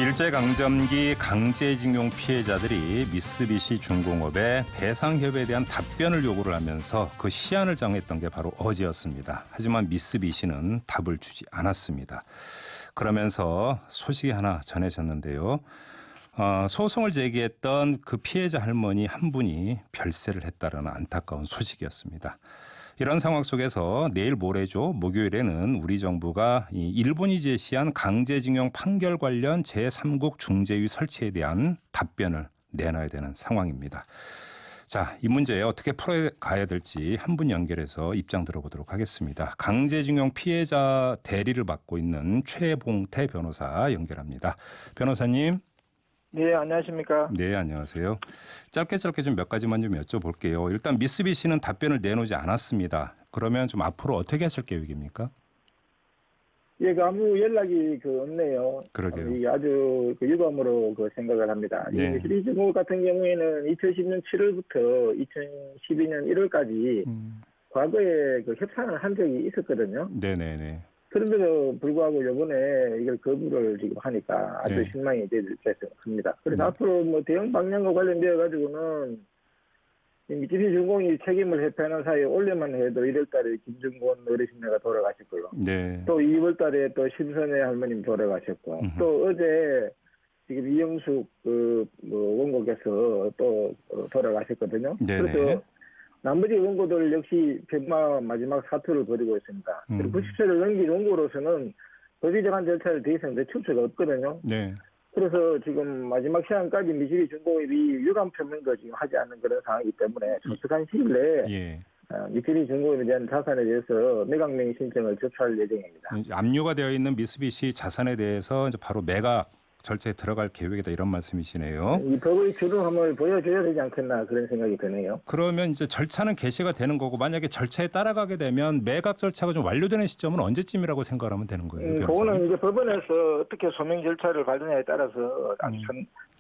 일제강점기 강제징용 피해자들이 미쓰비시 중공업에 배상협의에 대한 답변을 요구를 하면서 그 시한을 정했던 게 바로 어제였습니다. 하지만 미쓰비시는 답을 주지 않았습니다. 그러면서 소식이 하나 전해졌는데요. 소송을 제기했던 그 피해자 할머니 한 분이 별세를 했다라는 안타까운 소식이었습니다. 이런 상황 속에서 내일 모레죠. 목요일에는 우리 정부가 이 일본이 제시한 강제징용 판결 관련 제3국 중재위 설치에 대한 답변을 내놔야 되는 상황입니다. 자, 이 문제 어떻게 풀어가야 될지 한 분 연결해서 입장 들어보도록 하겠습니다. 강제징용 피해자 대리를 맡고 있는 최봉태 변호사 연결합니다. 변호사님. 네, 안녕하십니까. 네, 안녕하세요. 짧게 좀 몇 가지만 좀 여쭤볼게요. 일단 미쓰비시는 답변을 내놓지 않았습니다. 그러면 좀 앞으로 어떻게 하실 계획입니까? 예, 아무 연락이 없네요. 그러게요. 아주 유감으로 생각을 합니다. 네. 미쓰비시 중공업 같은 경우에는 2010년 7월부터 2012년 1월까지 과거에 협상을 한 적이 있었거든요. 네네네. 그런데도 불구하고 이번에 이걸 거부를 지금 하니까 아주 네. 실망이 됐습니다. 그래서 앞으로 대형 방향과 관련되어 가지고는 미쓰비시 중공이 책임을 회피하는 사이에 올해만 해도 1월달에 김중곤 어르신네가 돌아가셨고요. 네. 또 2월달에 또 심선혜 할머님 돌아가셨고 또 어제 지금 이영숙 원고께서 또 돌아가셨거든요. 네네. 그래서 나머지 원고들 역시 마지막 사투를 벌이고 있습니다. 그리고 90세를 넘긴 원고로서는 법의적인 절차를 더 이상 늦출 수가 없거든요. 네. 그래서 지금 마지막 시한까지 미쓰비시 중공업이 유감 표명도 지금 하지 않는 그런 상황이기 때문에 조속한 시일 내에 예. 미쓰비시 중공업에 대한 자산에 대해서 매각명의 신청을 접수할 예정입니다. 압류가 되어 있는 미쓰비시 자산에 대해서 이제 바로 매각 절차에 들어갈 계획이다 이런 말씀이시네요. 이 법의 주름함을 보여줘야 되지 않겠나 그런 생각이 드네요. 그러면 이제 절차는 개시가 되는 거고 만약에 절차에 따라가게 되면 매각 절차가 좀 완료되는 시점은 언제쯤이라고 생각을 하면 되는 거예요? 그거는 이제 법원에서 어떻게 소명 절차를 밟느냐에 따라서 아주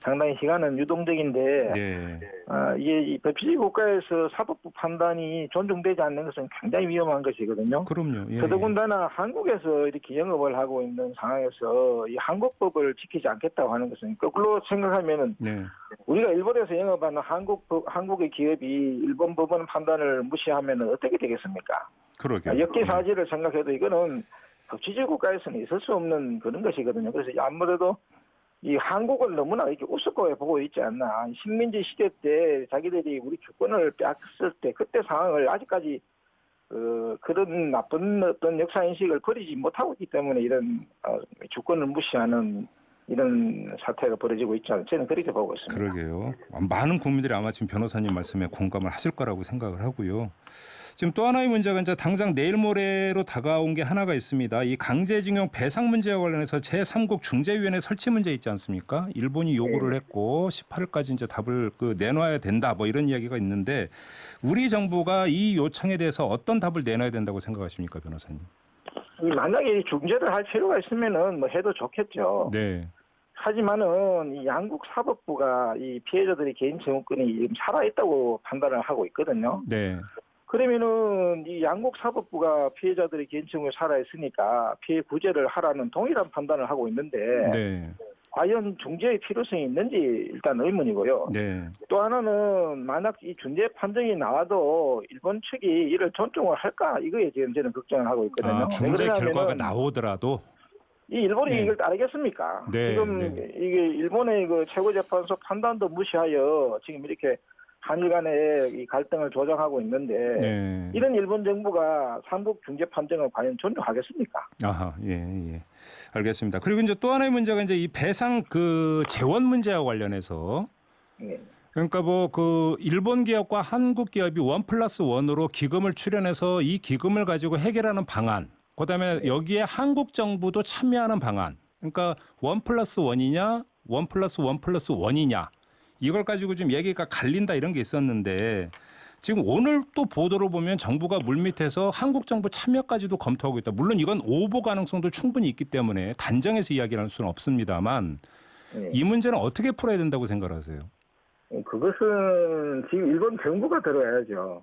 상당히 시간은 유동적인데 네. 이게 이 법치주의 국가에서 사법부 판단이 존중되지 않는 것은 굉장히 위험한 것이거든요. 그럼요. 예. 더더군다나 한국에서 이렇게 영업을 하고 있는 상황에서 이 한국법을 지키지 않겠다고 하는 것은 거꾸로 생각하면은 네. 우리가 일본에서 영업하는 한국의 기업이 일본 법원 판단을 무시하면 어떻게 되겠습니까? 그러게요. 역기사지를 생각해도 이거는 법치주의 국가에서는 있을 수 없는 그런 것이거든요. 그래서 아무래도 이 한국을 너무나 이렇게 우습게 보고 있지 않나. 식민지 시대 때 자기들이 우리 주권을 빼앗겼을 때 그때 상황을 아직까지 그런 나쁜 어떤 역사 인식을 버리지 못하고 있기 때문에 이런 주권을 무시하는 이런 사태가 벌어지고 있지 않나. 저는 그렇게 보고 있습니다. 그러게요. 많은 국민들이 아마 지금 변호사님 말씀에 공감을 하실 거라고 생각을 하고요. 지금 또 하나의 문제가 이제 당장 내일 모레로 다가온 게 하나가 있습니다. 이 강제징용 배상 문제와 관련해서 제3국 중재위원회 설치 문제 있지 않습니까? 일본이 요구를 했고 18일까지 이제 답을 내놔야 된다 뭐 이런 이야기가 있는데 우리 정부가 이 요청에 대해서 어떤 답을 내놔야 된다고 생각하십니까, 변호사님? 만약에 중재를 할 필요가 있으면은 뭐 해도 좋겠죠. 네. 하지만은 이 양국 사법부가 이 피해자들의 개인 청구권이 지금 살아있다고 판단을 하고 있거든요. 네. 그러면은 이 양국 사법부가 피해자들의 개인 청구에 살아있으니까 피해 구제를 하라는 동일한 판단을 하고 있는데 네. 과연 중재의 필요성이 있는지 일단 의문이고요. 네. 또 하나는 만약 이 중재 판정이 나와도 일본 측이 이를 존중을 할까 이거에 지금 저는 걱정을 하고 있거든요. 중재 결과가 나오더라도 이 일본이 네. 이걸 따르겠습니까? 네. 지금 이게 일본의 최고재판소 판단도 무시하여 지금 이렇게 한일 간의 이 갈등을 조장하고 있는데 네. 이런 일본 정부가 삼국 중재 판정을 과연 존중하겠습니까? 아하, 예. 알겠습니다. 그리고 이제 또 하나의 문제가 이제 이 배상 재원 문제와 관련해서 네. 그러니까 일본 기업과 한국 기업이 1+1으로 기금을 출연해서 이 기금을 가지고 해결하는 방안, 그다음에 여기에 한국 정부도 참여하는 방안, 그러니까 1+1이냐, 1+1+1이냐. 이걸 가지고 좀 얘기가 갈린다 이런 게 있었는데 지금 오늘 또 보도를 보면 정부가 물밑에서 한국 정부 참여까지도 검토하고 있다. 물론 이건 오보 가능성도 충분히 있기 때문에 단정해서 이야기를 할 수는 없습니다만 이 문제는 어떻게 풀어야 된다고 생각하세요? 그것은 지금 일본 정부가 들어야죠.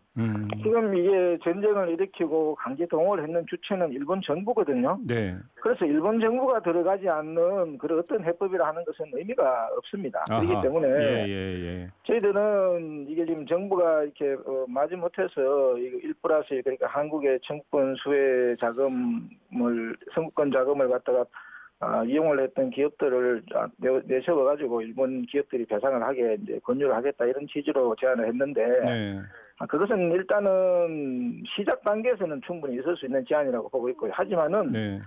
지금 이게 전쟁을 일으키고 강제 동원을 했는 주체는 일본 정부거든요. 네. 그래서 일본 정부가 들어가지 않는 그런 어떤 해법이라 하는 것은 의미가 없습니다. 그렇기 아하. 때문에 예. 저희들은 이게 지금 정부가 이렇게 마지못해서 1+1 그러니까 한국의 청구권 수혜 자금을 선구권 자금을 갖다가 이용을 했던 기업들을 내세워가지고 일본 기업들이 배상을 하게 이제 권유를 하겠다 이런 취지로 제안을 했는데 네. 그것은 일단은 시작 단계에서는 충분히 있을 수 있는 제안이라고 보고 있고요. 하지만은 네.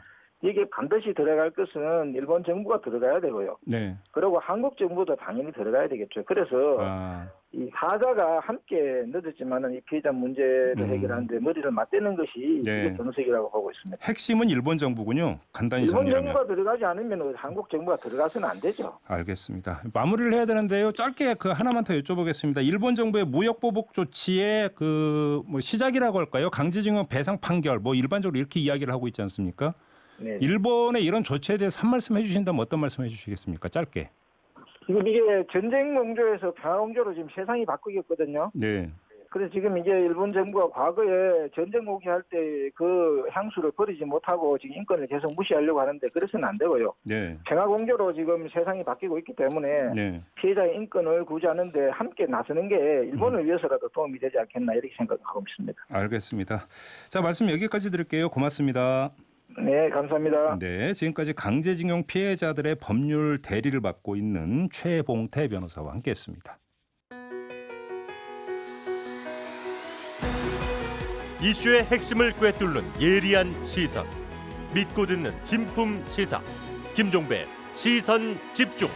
이게 반드시 들어갈 것은 일본 정부가 들어가야 되고요. 네. 그리고 한국 정부도 당연히 들어가야 되겠죠. 그래서 이 사자가 함께 늦었지만은 이 피해자 문제를 해결하는데 머리를 맞대는 것이 네. 이게 정석이라고 보고 있습니다. 핵심은 일본 정부군요. 간단히 일본 정리하면. 정부가 들어가지 않으면 한국 정부가 들어가서는 안 되죠. 알겠습니다. 마무리를 해야 되는데요. 짧게 그 하나만 더 여쭤보겠습니다. 일본 정부의 무역 보복 조치의 그 뭐 시작이라고 할까요? 강제징용 배상 판결 뭐 일반적으로 이렇게 이야기를 하고 있지 않습니까? 네. 일본의 이런 조치에 대해서 한 말씀 해주신다면 어떤 말씀 해주시겠습니까? 짧게. 지금 이게 전쟁 공조에서 평화 공조로 지금 세상이 바뀌었거든요. 네. 그래서 지금 이게 일본 정부가 과거에 전쟁 모기할 때 그 향수를 버리지 못하고 지금 인권을 계속 무시하려고 하는데 그래서는 안 되고요. 네. 평화 공조로 지금 세상이 바뀌고 있기 때문에 네. 피해자의 인권을 구제하는데 함께 나서는 게 일본을 위해서라도 도움이 되지 않겠나 이렇게 생각하고 있습니다. 알겠습니다. 자, 말씀 여기까지 드릴게요. 고맙습니다. 네, 감사합니다. 네, 지금까지 강제징용 피해자들의 법률 대리를 맡고 있는 최봉태 변호사와 함께했습니다. 이슈의 핵심을 꿰뚫는 예리한 시선, 믿고 듣는 진품 시사 김종배 시선 집중.